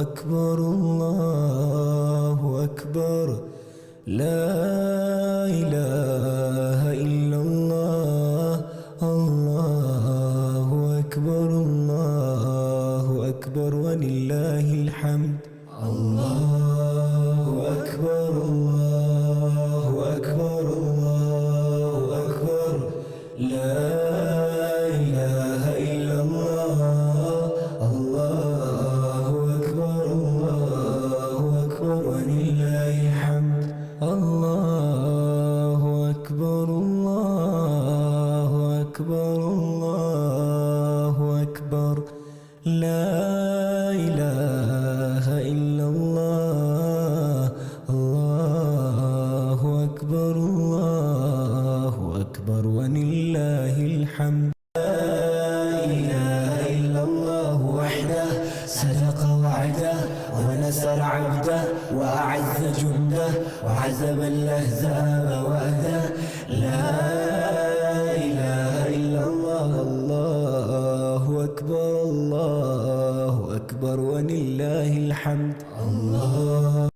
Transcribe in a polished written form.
أكبر الله أكبر لا إله إلا الله الله أكبر الله أكبر ولله الحمد الله أكبر الله أكبر الله أكبر لا إله إلا الله الله أكبر ولله الحمد الله أكبر الله أكبر الله أكبر لا إله إلا الله الله أكبر ولله الحمد لا إله إلا الله وحده صدق وعده ونصر عبده وأعز جنده وعزب الأحزاب وحده لا إله إلا الله الله أكبر ولله الحمد الله